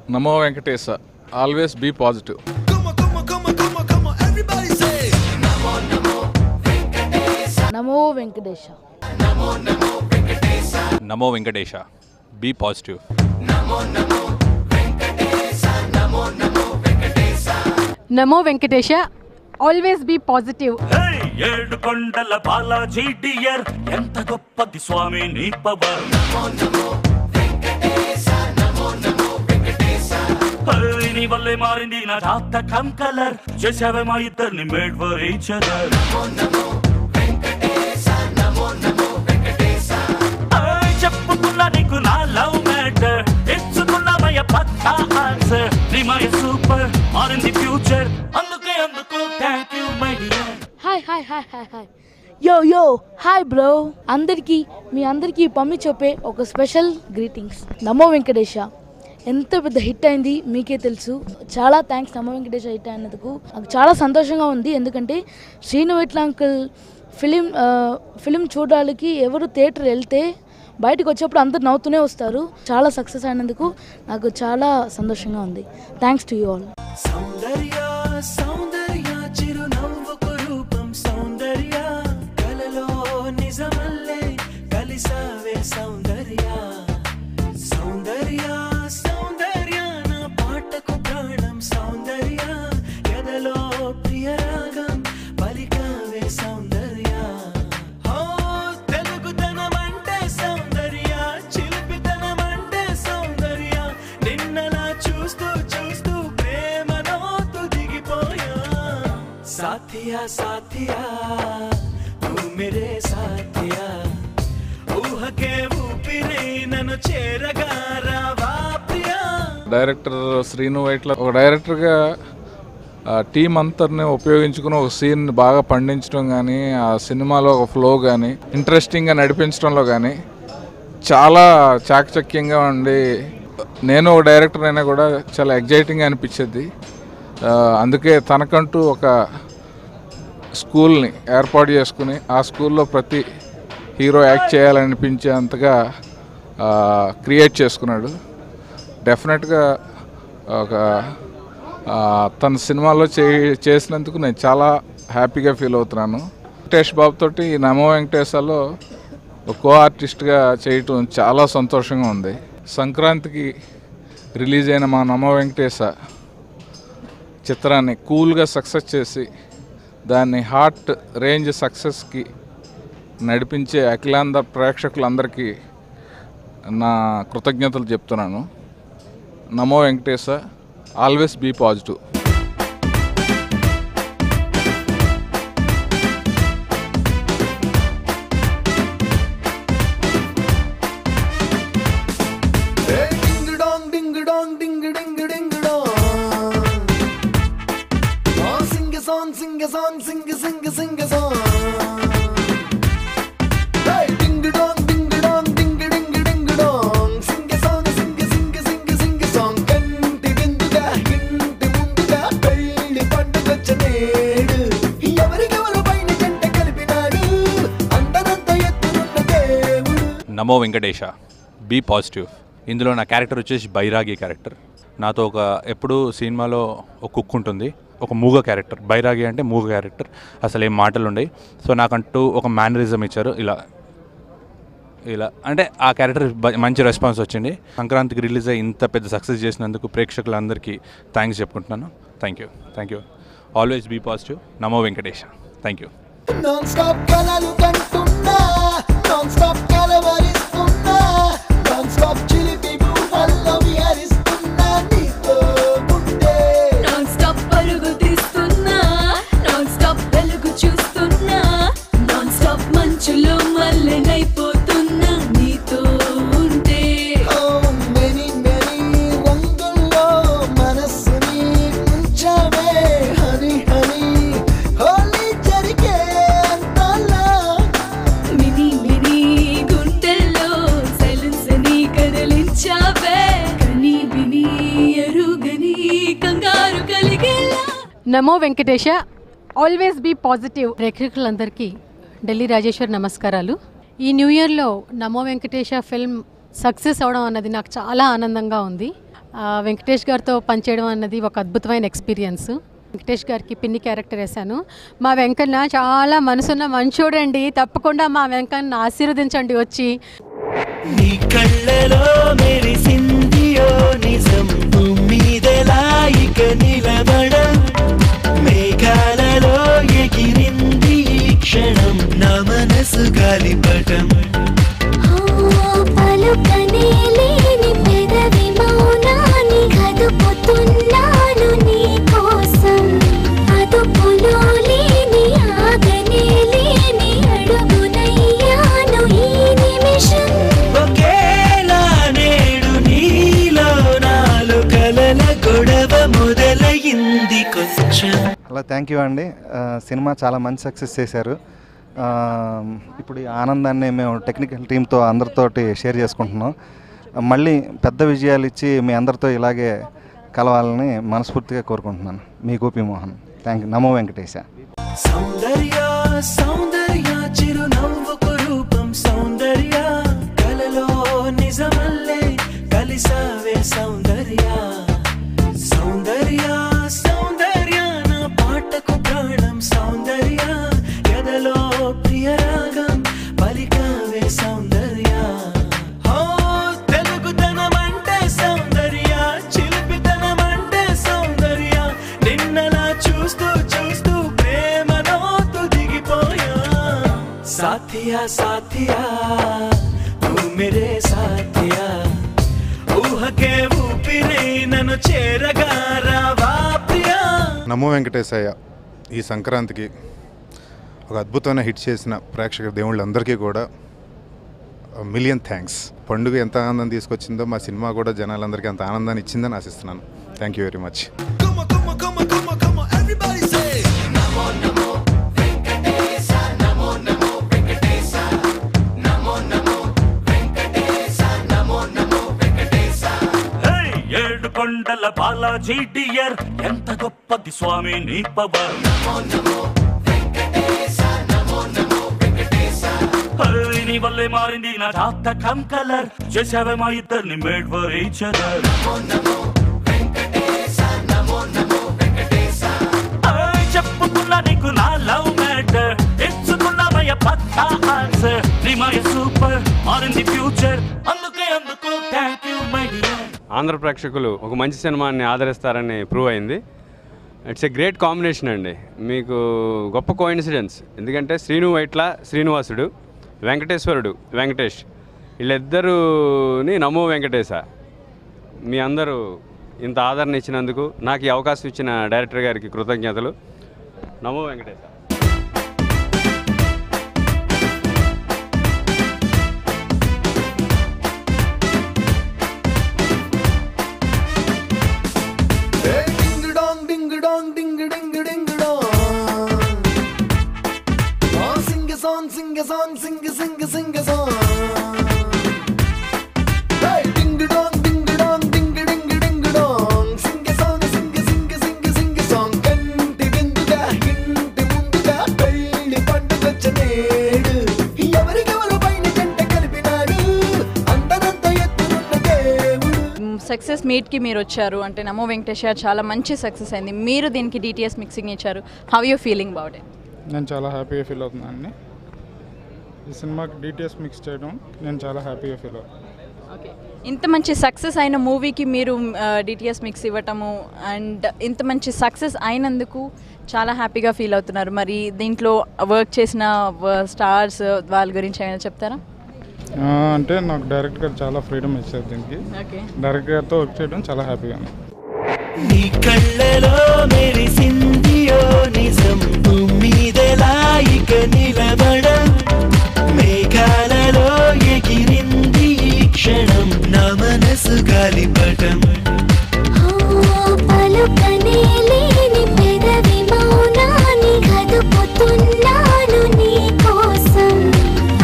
Namo Venkatesa. Always be positive. Come on, everybody say Namo Venkatesa. Namo Venkatesa. Namo Venkatesa. Namo Venkatesa. Be positive. Namo Venkatesa. Namo Venkatesa. Namo Venkatesa. Always be positive. ఏడు కొండల Balaji dear ఎంత గొప్పది స్వామి నీ power నీ వల్లే మారింది నా జాతకం కలర్ చేసావే మా ఇద్దరిని మేడ్ ఫర్ ఈచ్ అదర్ చెప్పుకున్నా నీకు నా లవ్ మ్యాటర్ ఇచ్చుకున్నామయ్య పక్కా ఆన్సర్ నీ మై సూపర్ మారింది ఫ్యూచర్ అందుకు thank you my dear. Hi yo hi bro మీ అందరికీ పమ్మి చెప్పే ఒక స్పెషల్ గ్రీటింగ్స్. నమో వెంకటేశ ఎంత పెద్ద హిట్ అయింది మీకే తెలుసు. చాలా థ్యాంక్స్ నమో వెంకటేశ హిట్ అయినందుకు. నాకు చాలా సంతోషంగా ఉంది. ఎందుకంటే శ్రీను వైట్ల అంకుల్ ఫిలిం చూడడానికి ఎవరు థియేటర్ వెళ్తే బయటకు వచ్చేప్పుడు అందరు నవ్వుతూనే వస్తారు. చాలా సక్సెస్ అయినందుకు నాకు చాలా సంతోషంగా ఉంది. Thanks to you all. साथिया तू मेरे साथिया ఊహకే ఊపిరి నన్ను చేరగారావా ప్రియా. డైరెక్టర్ శ్రీను వైట్ల ఒక డైరెక్టర్గా టీం అంతర్ని ఉపయోగించుకుని ఒక సీన్ బాగా పండించడం కానీ ఆ సినిమాలో ఒక ఫ్లో కానీ ఇంట్రెస్టింగ్గా నడిపించడంలో కానీ చాలా చాకచక్యంగా ఉండి నేను ఒక డైరెక్టర్ అయినా కూడా చాలా ఎగ్జైటింగ్గా అనిపించేది. అందుకే తనకంటూ ఒక స్కూల్ని ఏర్పాటు చేసుకుని ఆ స్కూల్లో ప్రతి హీరో యాక్ట్ చేయాలనిపించేంతగా క్రియేట్ చేసుకున్నాడు. డెఫినెట్గా ఒక తన సినిమాలో చేసినందుకు నేను చాలా హ్యాపీగా ఫీల్ అవుతున్నాను. వెంకటేష్ బాబుతో నమో వెంకటేశాలో కో ఆర్టిస్ట్గా చేయటం చాలా సంతోషంగా ఉంది. సంక్రాంతికి రిలీజ్ అయిన మా నమో వెంకటేశ చిత్రాన్ని కూల్గా సక్సెస్ చేసి దాన్ని హార్ట్ రేంజ్ సక్సెస్కి నడిపించే అఖిలాంధ్ర ప్రేక్షకులందరికీ నా కృతజ్ఞతలు చెప్తున్నాను. నమో Venkatesha. Always be positive. Sing a song. Hey, ding dong, ding dong, ding ding dong. Sing a song. Kanti binduga, hinti munduga, pelli panduga nedu. Evarikevaru paina jante kalipinadu. Andananta ettununna devudu. Namo Venkatesa. Be positive. ఇందులో నా character వచ్చేసి బైరాగి character. నాతో ఎప్పుడు సినిమాలో ఒక cook ఉంటుంది, ఒక మూగ క్యారెక్టర్. బైరాగి అంటే మూగ క్యారెక్టర్, అసలు ఏం మాటలు ఉండవు. సో నాకంటూ ఒక మేనరిజం ఇచ్చారు. ఇలా అంటే ఆ క్యారెక్టర్ మంచి రెస్పాన్స్ వచ్చింది. సంక్రాంతికి రిలీజ్ అయ్యి ఇంత పెద్ద సక్సెస్ చేసినందుకు ప్రేక్షకులందరికీ థ్యాంక్స్ చెప్పుకుంటున్నాను. Thank you. Always be positive. Namo Venkatesa. Thank you. Non stop కలలు కంటున్నా, నాన్ స్టాప్ కలవరిస్తున్నా, నాన్ స్టాప్ చిలిపి ఊహల్లో విహరిస్తున్నా నీతో ఉంటే. నాన్ స్టాప్ పరుగు తీస్తున్నా, నాన్ స్టాప్ వెలుగు చూస్తున్నా, నాన్ స్టాప్ మంచులో మల్లెనైపోతున్నా నీతో ఉంటే. మెనీ రంగుల్లో మనస్సుని ముంచావే హని హోలీ జరిగే అంతలా. మినీ గుంటెల్లో సైలెన్స్ ని కదిలించావే, కని విని ఎరుగని కంగారు కలిగేలా. నమో వెంకటేశ. Always be positive. ప్రేక్షకులందరికీ ఢిల్లీ రాజేశ్వర్ నమస్కారాలు. ఈ న్యూ ఇయర్లో నమో వెంకటేశ ఫిల్మ్ సక్సెస్ అవడం అన్నది నాకు చాలా ఆనందంగా ఉంది. వెంకటేష్ గారితో పనిచేయడం అన్నది ఒక అద్భుతమైన ఎక్స్పీరియన్స్. వెంకటేష్ గారికి పిన్ని క్యారెక్టర్ వేశాను. మా వెంకన్న చాలా మనసున్న మంచోడండి. తప్పకుండా మా వెంకన్న ఆశీర్వదించండి వచ్చి. నీ కళ్ళలో మెరిసిందియో నిజం, మీదెలా ఇక నిలబడ, మేఘాలలో ఎగిరింది ఈ క్షణం, నా మనసు గాలిపటం. పలుకనే లేని పెదవి మౌనాన్ని కదుపుతున్నాను నీ కోసం, అదుపులో లేని ఆగనే లేని అడుగునయ్యాను ఈ నిమిషం. ఒకేలా నేడు నీలో నాలో కలల గొడవ మొదలైంది కొంచెం. అలా థ్యాంక్ యూ అండి. సినిమా చాలా మంచి సక్సెస్ చేశారు. ఇప్పుడు ఈ ఆనందాన్ని మేము టెక్నికల్ టీంతో అందరితోటి షేర్ చేసుకుంటున్నాం. మళ్ళీ పెద్ద విజయాలు ఇచ్చి మీ అందరితో ఇలాగే కలవాలని మనస్ఫూర్తిగా కోరుకుంటున్నాను. మీ గోపి మోహన్. Thank you. నమో వెంకటేశ. సౌందర్య సౌందర్య చిరునవ్వుకు రూపం సౌందర్య, కలలో నిజమల్లే కలిసావే సౌందర్య. సౌందర్య సౌందర్య నా పాటకు ప్రాణం సౌందర్య, ఎదలో ప్రియరాగం పలికావే సౌందర్య. తెలుగుతనం అంటే సౌందర్య, చిలిపితనం అంటే సౌందర్య, నిన్నలా చూస్తూ చూస్తూ ప్రేమలో దిగిపోయా. సాథియా సాథియా నువ్వు మేరే సాథియా, ఊహకే ఊపిరి నన్ను చేరగా రావా ప్రియా. నమో వెంకటేశయ్య ఈ సంక్రాంతికి ఒక అద్భుతమైన హిట్ చేసిన ప్రేక్షక దేవుళ్ళందరికీ కూడా మిలియన్ థ్యాంక్స్. పండుగ ఎంత ఆనందం తీసుకొచ్చిందో మా సినిమా కూడా జనాలందరికీ అంత ఆనందాన్ని ఇచ్చిందని ఆశిస్తున్నాను. Thank you very much. ఏడు కొండల బాలాజీ డియర్, ఎంత గొప్పది స్వామి నీ పవర్. నీ వల్లే మారింది నా జాతకం కలర్, చేసావే మా ఇద్దరిని మేడ్ ఫర్ ఈచ్ అదర్. చెప్పుకున్నా నీకు నా లవ్ మ్యాటర్, ఇచ్చుకున్నావయ్య పక్కా ఆన్సర్. నీ మై సూపర్ మారింది ఫ్యూచర్, అందుకే అందుకు thank you my dear. Andhra ప్రేక్షకులు ఒక మంచి సినిమాని ఆదరిస్తారని ప్రూవ్ అయింది. ఇట్స్ ఎ గ్రేట్ కాంబినేషన్ అండి. మీకు గొప్ప కోఇన్సిడెన్స్, ఎందుకంటే శ్రీను వైట్ల శ్రీనివాసుడు, వెంకటేశ్వరుడు వెంకటేష్, వీళ్ళిద్దరూని నమో వెంకటేశ. మీ అందరూ ఇంత ఆదరణ ఇచ్చినందుకు, నాకు ఈ అవకాశం ఇచ్చిన డైరెక్టర్ గారికి కృతజ్ఞతలు. నమో Venkatesha. Sing a song, sing a sing a sing a song. Hey, ding dong, ding dong, ding ding ding dong. Sing a song, sing a sing a sing a sing a song. Kanti binduga, hinti munduga, pelli pandugachnedu. Evarikevaru paina jante kalipinadu, andananta ettununna devudu. Success మీట్కి మీరు వచ్చారు అంటే నమో వెంకటేష్ చాలా మంచి success అయింది. మీరు దీనికి DTS mixing ఇచ్చారు. How you feeling about it? నేను చాలా హ్యాపీగా ఫీల్ అవుతున్నానండి. ఈ సినిమాకి డిటిఎస్ మిక్స్ చేయడం నేను చాలా హ్యాపీగా ఫీల్ అవుతాను. ఓకే, ఇంత మంచి సక్సెస్ అయిన మూవీకి మీరు డిటిఎస్ మిక్స్ ఇవ్వటము అండ్ ఇంత మంచి సక్సెస్ అయినందుకు చాలా హ్యాపీగా ఫీల్ అవుతున్నారు. మరి దీంట్లో వర్క్ చేసిన స్టార్స్ వాళ్ళ గురించి ఏమైనా చెప్తారా? అంటే నాకు డైరెక్టర్ గారు చాలా ఫ్రీడమ్ ఇచ్చారు దీనికి. డైరెక్టర్ గారితో వర్క్ చేయడం చాలా హ్యాపీగా ఉంది. నీ కళ్ళలో మెరిసిందియో నిజం, మీదెలా ఇక నిలబడ, మేఘాలలో ఎగిరింది ఈ క్షణం, నా మనసు గాలిపటం. పలుకనే లేని పెదవి మౌనాన్ని కదుపుతున్నాను నీ కోసం,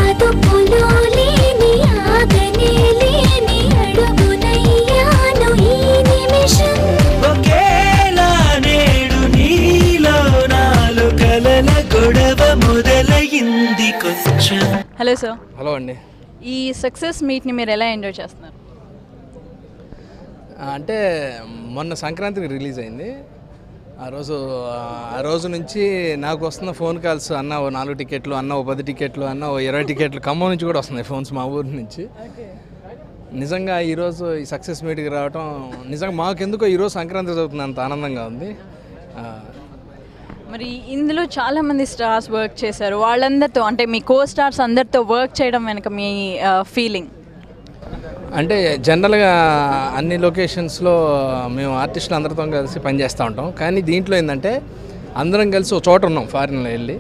అదుపులో లేని ఆగనే లేని అడుగునయ్యాను ఈ నిమిషం. ఒకేలా నేడు నీలో నాలో కలల గొడవ మొదలైంది కొంచెం. Hello sir. హలో అండి. ఈ సక్సెస్ మీట్ని మీరు ఎలా ఎంజాయ్ చేస్తున్నారు? అంటే మొన్న సంక్రాంతికి రిలీజ్ అయింది. ఆ రోజు నుంచి నాకు వస్తున్న ఫోన్ కాల్స్, అన్న ఓ 4 టికెట్లు, అన్న ఓ 10 టికెట్లు, అన్న ఓ 20 టికెట్లు, ఖమ్మం నుంచి కూడా వస్తున్నాయి ఫోన్స్ మా ఊరి నుంచి. నిజంగా ఈరోజు ఈ సక్సెస్ మీట్కి రావటం నిజంగా మాకెందుకో ఈరోజు సంక్రాంతి చదువుతుంది అంత ఆనందంగా ఉంది. మరి ఇందులో చాలామంది స్టార్స్ వర్క్ చేశారు, వాళ్ళందరితో అంటే మీ కో స్టార్స్ అందరితో వర్క్ చేయడం వెనక మీ ఫీలింగ్? అంటే జనరల్గా అన్ని లొకేషన్స్లో మేము ఆర్టిస్టులు అందరితో కలిసి పనిచేస్తూ ఉంటాం. కానీ దీంట్లో ఏంటంటే అందరం కలిసి ఒక చోట ఉన్నాం ఫారిన్లో వెళ్ళి.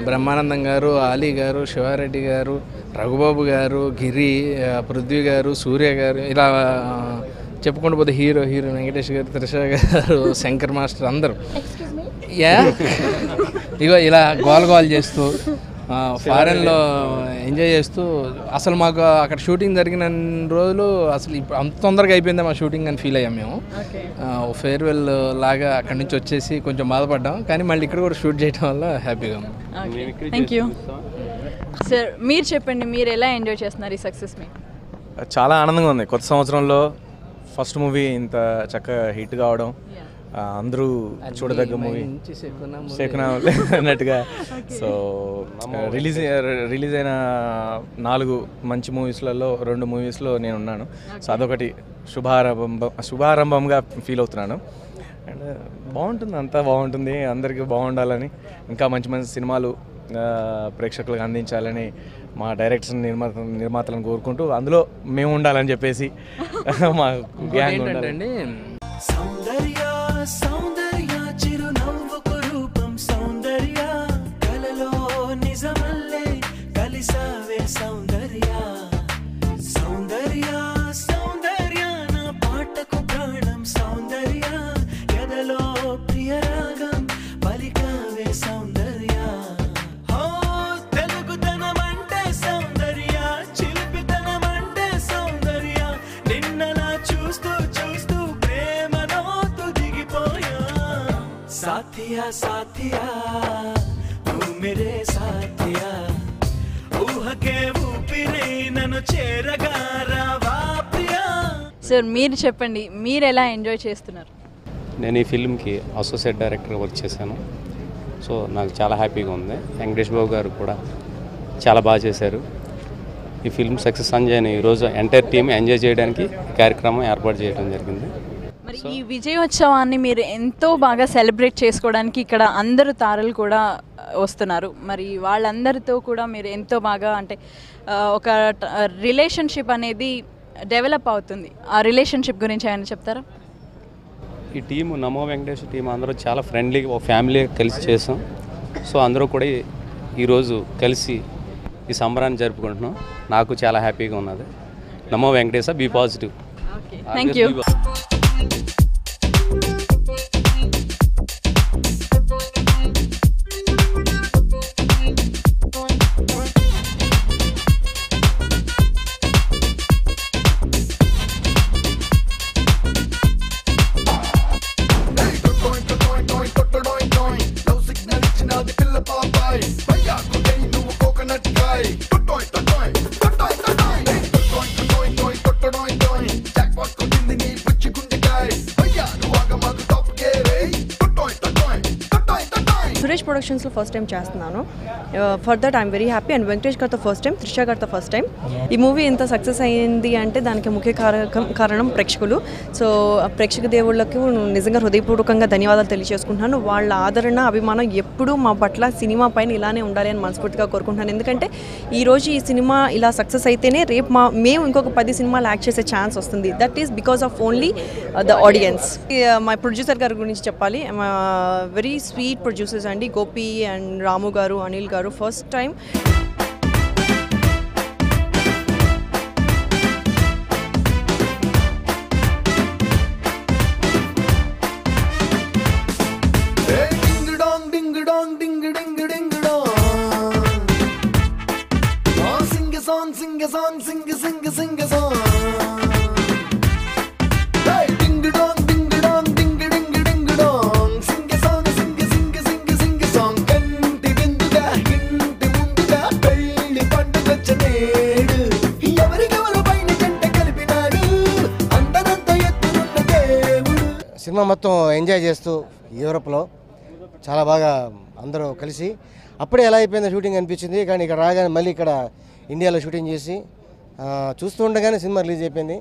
బ్రహ్మానందం గారు, ఆలీ గారు, శివారెడ్డి గారు, రఘుబాబు గారు, గిరి, పృథ్వీ గారు, సూర్య గారు, ఇలా చెప్పుకుంటూ పోతే హీరో వెంకటేష్ గారు, త్రిష గారు, శంకర్ మాస్టర్ అందరూ ఇగో ఇలా గోల్ చేస్తూ ఫారెన్లో ఎంజాయ్ చేస్తూ, అసలు మాకు అక్కడ షూటింగ్ జరిగిన రోజులు అసలు అంత తొందరగా అయిపోయిందా మా షూటింగ్ అని ఫీల్ అయ్యాం మేము. ఫేర్వెల్ లాగా అక్కడి నుంచి వచ్చేసి కొంచెం బాధపడ్డాం, కానీ మళ్ళీ ఇక్కడ కూడా షూట్ చేయడం వల్ల హ్యాపీగా ఉంది. Thank you sir. మీరు చెప్పండి, మీరు ఎలా ఎంజాయ్ చేస్తున్నారు ఈ సక్సెస్ మీ? చాలా ఆనందంగా ఉంది. కొత్త సంవత్సరంలో ఫస్ట్ మూవీ ఇంత చక్కగా హిట్ కావడం, అందరూ చూడదగ్గ మూవీ శకునా అన్నట్టుగా. సో రిలీజ్ అయిన 4 మంచి మూవీస్లలో 2 మూవీస్లో నేను ఉన్నాను. సో అదొకటి శుభారంభంగా ఫీల్ అవుతున్నాను. అండ్ బాగుంటుంది, అంతా బాగుంటుంది, అందరికీ బాగుండాలని, ఇంకా మంచి మంచి సినిమాలు ప్రేక్షకులకు అందించాలని మా డైరెక్టర్స్ నిర్మాతలను కోరుకుంటూ, అందులో మేము ఉండాలని చెప్పేసి మా గ్యాంగ్ ఉండాలండి. సౌందర్య సౌందర్య చిరునవ్వుకు రూపం సౌందర్య, కలలో నిజమల్లే కలిసావే సౌందర్య. సౌందర్య సౌందర్య నా పాటకు ప్రాణం సౌందర్య, ఎదలో ప్రియరాగం పలికావే సౌందర్య. తెలుగుతనం అంటే సౌందర్య, చిలిపితనం అంటే సౌందర్య, నిన్నలా చూస్తూ చూస్తూ साथिया साथिया तू मेरे साथिया ఊహకే ఊపిరే నన్ను చేరగా రావా ప్రియా. సార్ మీరు చెప్పండి, మీరు ఎలా ఎంజాయ్ చేస్తున్నారు? నేను ఈ ఫిల్మ్కి అసోసియేట్ డైరెక్టర్గా వర్క్ చేశాను. సో నాకు చాలా హ్యాపీగా ఉంది. వెంకటేష్ బాబు గారు కూడా చాలా బాగా చేశారు. ఈ ఫిల్మ్ సక్సెస్ అని ఈరోజు ఎంటైర్ టీమ్ ఎంజాయ్ చేయడానికి కార్యక్రమం ఏర్పాటు చేయడం జరిగింది. మరి ఈ విజయోత్సవాన్ని మీరు ఎంతో బాగా సెలబ్రేట్ చేసుకోవడానికి ఇక్కడ అందరూ తారలు కూడా వస్తున్నారు. మరి వాళ్ళందరితో కూడా మీరు ఎంతో బాగా అంటే ఒక రిలేషన్షిప్ అనేది డెవలప్ అవుతుంది. ఆ రిలేషన్షిప్ గురించి ఏమైనా చెప్తారా? ఈ టీము నమో వెంకటేష్ టీం అందరూ చాలా ఫ్రెండ్లీగా ఒక ఫ్యామిలీ కలిసి చేసాం. సో అందరూ కూడా ఈరోజు కలిసి ఈ సంబరాన్ని జరుపుకుంటున్నాం. నాకు చాలా హ్యాపీగా ఉన్నది. Namo Venkatesa, be positive. Thank you. Suresh ప్రొడక్షన్స్లో ఫస్ట్ టైం చేస్తున్నాను. For that I'm very happy. And Venkatesh గారితో ఫస్ట్ టైం, త్రిష గారితో ఫస్ట్ టైం. ఈ మూవీ ఎంత సక్సెస్ అయింది అంటే దానికి ముఖ్య కారణం ప్రేక్షకులు. సో ప్రేక్షక దేవుళ్ళకు నిజంగా హృదయపూర్వకంగా ధన్యవాదాలు తెలియజేసుకుంటున్నాను. వాళ్ళ ఆదరణ, అభిమానం ఎప్పుడూ మా పట్ల సినిమా పైన ఇలానే ఉండాలి అని మనస్ఫూర్తిగా కోరుకుంటున్నాను. ఎందుకంటే ఈరోజు ఈ సినిమా ఇలా సక్సెస్ అయితేనే రేపు మేము ఇంకొక 10 సినిమాలు యాక్ట్ చేసే ఛాన్స్ వస్తుంది. That is because of only the audience. మా ప్రొడ్యూసర్ గారి గురించి చెప్పాలి. వెరీ స్వీట్ ప్రొడ్యూసర్స్ అండి, గోపి అండ్ రాము గారు, అనిల్ గారు. First time sing a song, sing a sing a sing a song. Hey, ding a dong, ding a dong, ding a ding a ding a dong. Sing a song, sing a sing a sing a sing a song. Kanti binduga, hinti munduga, cinema మొత్తం enjoy చేస్తూ యూరోప్లో చాలా బాగా అందరూ కలిసి అప్పుడే ఎలా అయిపోయిందో షూటింగ్ అనిపించింది. కానీ ఇక్కడ రాగానే మళ్ళీ ఇక్కడ ఇండియాలో షూటింగ్ చేసి చూస్తూ ఉండగానే సినిమా రిలీజ్ అయిపోయింది.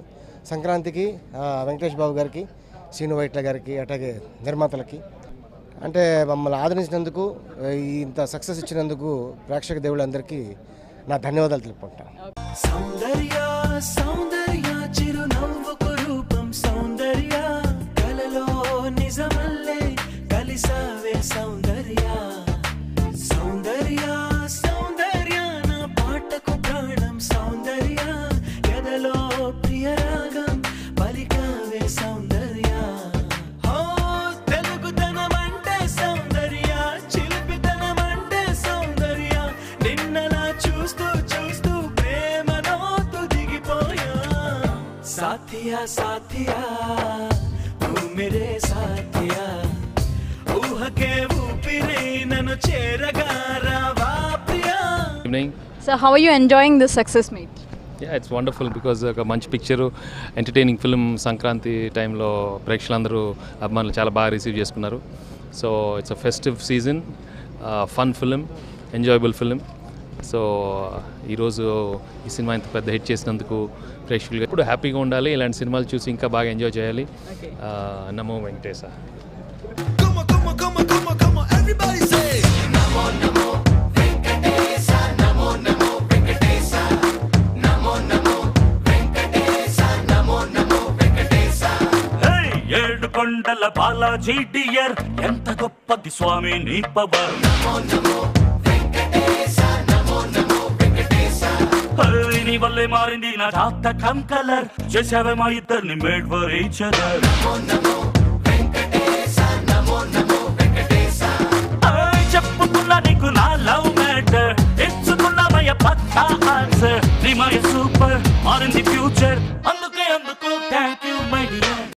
సంక్రాంతికి వెంకటేష్ బాబు గారికి, శ్రీను వైట్ల గారికి, అట్లాగే నిర్మాతలకి అంటే మమ్మల్ని ఆదరించినందుకు, ఇంత సక్సెస్ ఇచ్చినందుకు ప్రేక్షక దేవుళ్ళందరికీ నా ధన్యవాదాలు తెలుపుకుంటాను. సౌందర్య సౌందర్య చిరునవ్వుకు రూపం సౌందర్య కలలో నిజమల్లే కలిసావే సౌందర్య సౌందర్య సౌందర్య నా పాటకు ప్రాణం సౌందర్య ఎదలో ప్రియరాగం పలికావే సౌందర్య తెలుగుతనం అంటే సౌందర్య చిలిపితనం అంటే సౌందర్య నిన్నలా చూస్తూ చూస్తూ ప్రేమలో దిగిపోయా సాథియా సాథియా తూ మేరే సాథియా ఊహకే ఊపిరే నన్ను చేరగా రావా Priya. Evening. So how are you enjoying this success meet? Yeah, it's wonderful because ఒక మంచి పిక్చరు, ఎంటర్టైనింగ్ ఫిల్మ్ సంక్రాంతి టైంలో ప్రేక్షకులందరూ అభిమానులు చాలా బాగా రిసీవ్ చేసుకున్నారు. So it's a festive season, fun film, enjoyable film. So ఈరోజు ఈ సినిమా ఇంత పెద్ద హిట్ చేసినందుకు ప్రేక్షకులు ఎప్పుడు హ్యాపీగా ఉండాలి. ఇలాంటి సినిమాలు చూసి ఇంకా బాగా ఎంజాయ్ చేయాలి. నమో Venkatesha. Everybody say namo namo venkatesa namo namo venkatesa namo namo venkatesa namo namo venkatesa. Hey ఏడు కొండల బాలాజీ డియర్ ఎంత గొప్పది స్వామి నీ power namo namo venkatesa namo namo venkatesa. నీ వల్లే మారింది నా జాతకం కలర్ చేసావే మా ఇద్దరిని made for each other namo namo venkatesa namo namo venkatesa. చెప్పుకున్నా నీకు నా లవ్ మ్యాటర్ ఇచ్చుకున్నా మయ పక్కా ఆన్సర్ నీ మయ సూపర్ మారింది ఫ్యూచర్